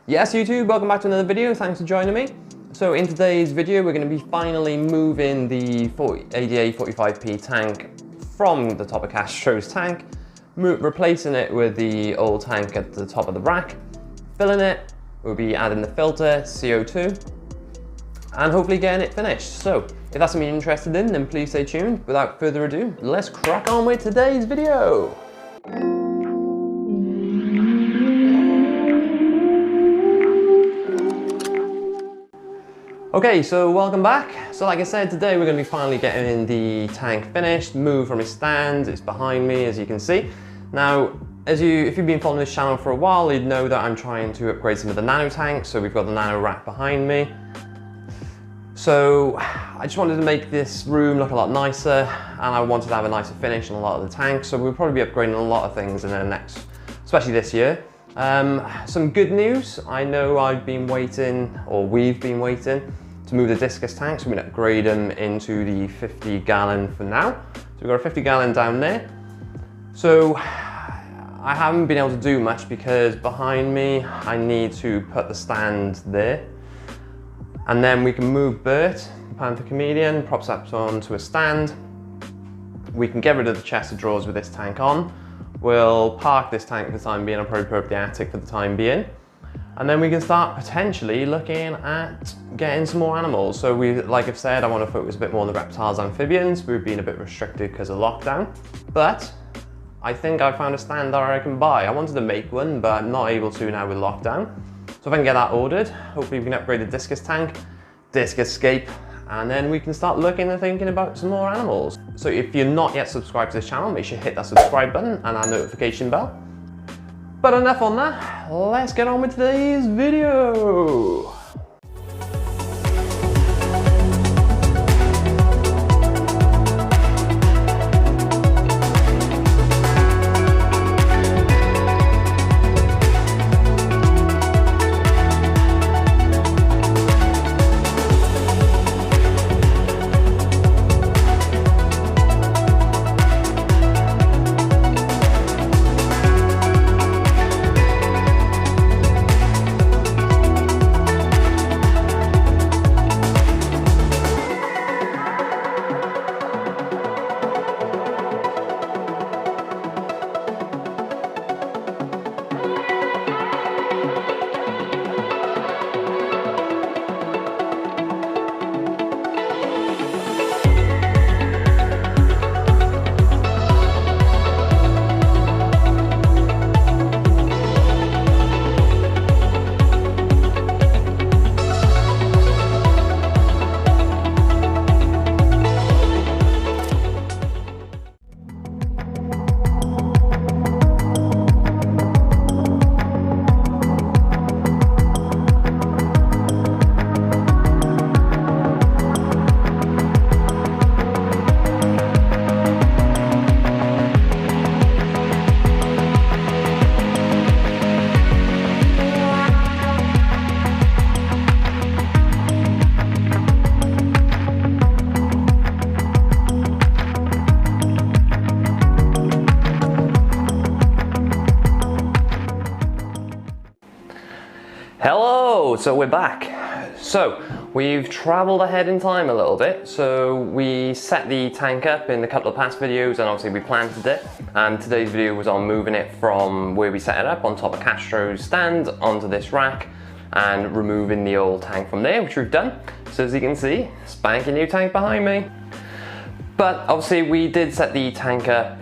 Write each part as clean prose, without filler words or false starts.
Yes, YouTube, welcome back to another video. Thanks for joining me. So in today's video, we're going to be finally moving the ADA 45p tank from the top of Castro's tank, replacing it with the old tank at the top of the rack, filling it. We'll be adding the filter, C02, and hopefully getting it finished. So if that's something you're interested in, then please stay tuned. Without further ado, let's crack on with today's video. Okay, so welcome back. So like I said, today we're going to be finally getting the tank finished, moved from its stand. It's behind me, as you can see. Now, if you've been following this channel for a while, you'd know that I'm trying to upgrade some of the nano tanks. So we've got the nano rack behind me. So I just wanted to make this room look a lot nicer, and I wanted to have a nicer finish on a lot of the tanks. So we'll probably be upgrading a lot of things in the next, especially this year. Some good news. I know I've been waiting, or we've been waiting, to move the discus tanks. We're going to upgrade them into the 50 gallon for now. So we've got a 50 gallon down there. So I haven't been able to do much because behind me, I need to put the stand there. And then we can move Bert, the Panther Chameleon, props up onto a stand. We can get rid of the chest of drawers with this tank on. We'll park this tank for the time being. I'll probably put up the attic for the time being. And then we can start potentially looking at getting some more animals. So like I've said, I want to focus a bit more on the reptiles, amphibians. We've been a bit restricted because of lockdown. But I think I found a stand that I can buy. I wanted to make one, but I'm not able to now with lockdown. So if I can get that ordered, hopefully we can upgrade the discus tank, Aquascape, and then we can start looking and thinking about some more animals. So if you're not yet subscribed to this channel, make sure you hit that subscribe button and our notification bell. But enough on that, let's get on with today's video. Hello, so we're back. So we've traveled ahead in time a little bit. So we set the tank up in a couple of past videos, and obviously we planted it. And today's video was on moving it from where we set it up on top of Castro's stand onto this rack and removing the old tank from there, which we've done. So as you can see, spanking new tank behind me. But obviously we did set the tank up,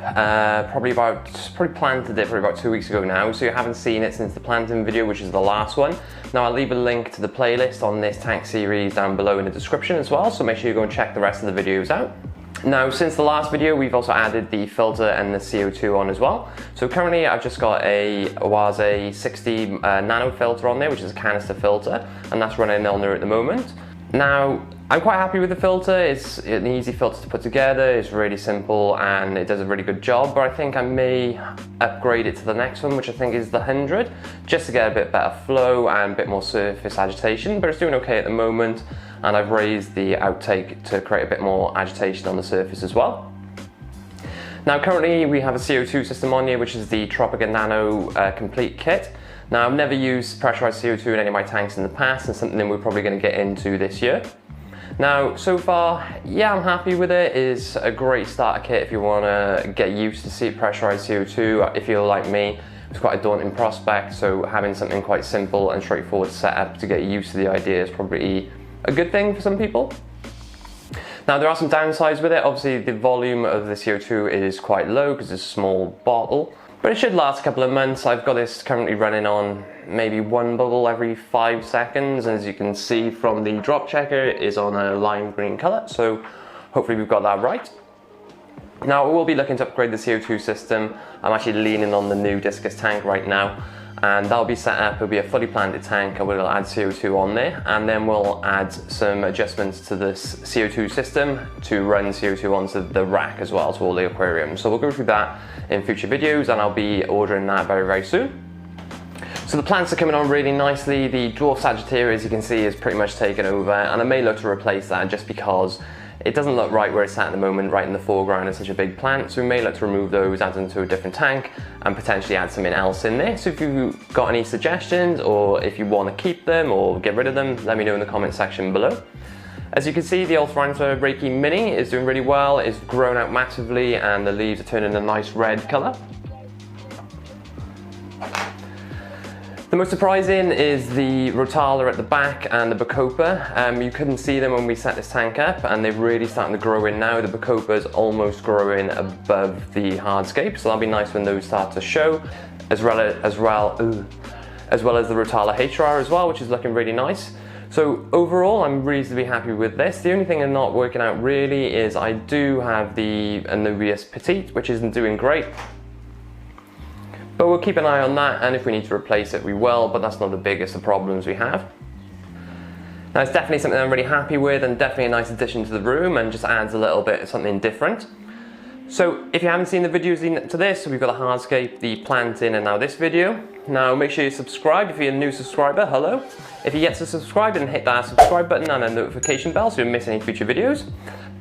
probably planted it about 2 weeks ago now, so you haven't seen it since the planting video, which is the last one. Now I'll leave a link to the playlist on this tank series down below in the description as well, so make sure you go and check the rest of the videos out. Now since the last video, we've also added the filter and the CO2 on as well. So currently I've just got a Waza 60 nano filter on there, which is a canister filter, and that's running on there at the moment. Now, I'm quite happy with the filter. It's an easy filter to put together, it's really simple and it does a really good job, but I think I may upgrade it to the next one, which I think is the 100, just to get a bit better flow and a bit more surface agitation, but it's doing okay at the moment, and I've raised the outtake to create a bit more agitation on the surface as well. Now currently we have a CO2 system on here, which is the Tropica Nano Complete Kit. Now, I've never used pressurized CO2 in any of my tanks in the past, and something we're probably going to get into this year. Now, so far, yeah, I'm happy with it. It's a great starter kit if you want to get used to pressurized CO2. If you're like me, it's quite a daunting prospect, so having something quite simple and straightforward to set up to get used to the idea is probably a good thing for some people. Now, there are some downsides with it. Obviously, the volume of the CO2 is quite low because it's a small bottle, but it should last a couple of months. I've got this currently running on maybe one bubble every 5 seconds. And as you can see from the drop checker, it is on a lime green color. So hopefully we've got that right. Now, we'll be looking to upgrade the CO2 system. I'm actually leaning on the new discus tank right now, and that'll be set up. It'll be a fully planted tank, and we'll add CO2 on there, and then we'll add some adjustments to this CO2 system to run CO2 onto the rack as well, to all the aquariums. So we'll go through that in future videos, and I'll be ordering that very, very soon. So the plants are coming on really nicely. The dwarf Sagittarius, you can see, is pretty much taken over, and I may look to replace that just because it doesn't look right where it's at the moment, right in the foreground of such a big plant. So we may look to remove those, add them to a different tank, and potentially add something else in there. So if you've got any suggestions, or if you want to keep them or get rid of them, let me know in the comment section below. As you can see, the Ulthrantha Reiki Mini is doing really well. It's grown out massively, and the leaves are turning a nice red color. The most surprising is the Rotala at the back and the Bacopa. You couldn't see them when we set this tank up, and they're really starting to grow in now. The Bacopa is almost growing above the hardscape, so that'll be nice when those start to show, as well as the Rotala HRR as well, which is looking really nice. So overall, I'm reasonably happy with this. The only thing I'm not working out really is I do have the Anubias Petite, which isn't doing great. But we'll keep an eye on that, and if we need to replace it, we will, but that's not the biggest of problems we have. Now, it's definitely something I'm really happy with, and definitely a nice addition to the room, and just adds a little bit of something different. So if you haven't seen the videos to this, we've got the hardscape, the planting, and now this video. Now make sure you subscribe if you're a new subscriber, hello. If you're yet to subscribe, then hit that subscribe button and a notification bell so you don't miss any future videos.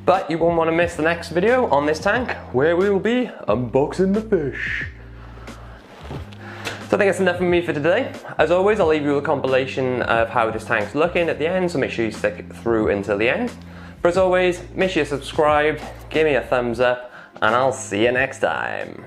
But you won't want to miss the next video on this tank, where we will be unboxing the fish. So I think that's enough from me for today. As always, I'll leave you with a compilation of how this tank's looking at the end, so make sure you stick through until the end. But as always, make sure you're subscribed, give me a thumbs up, and I'll see you next time.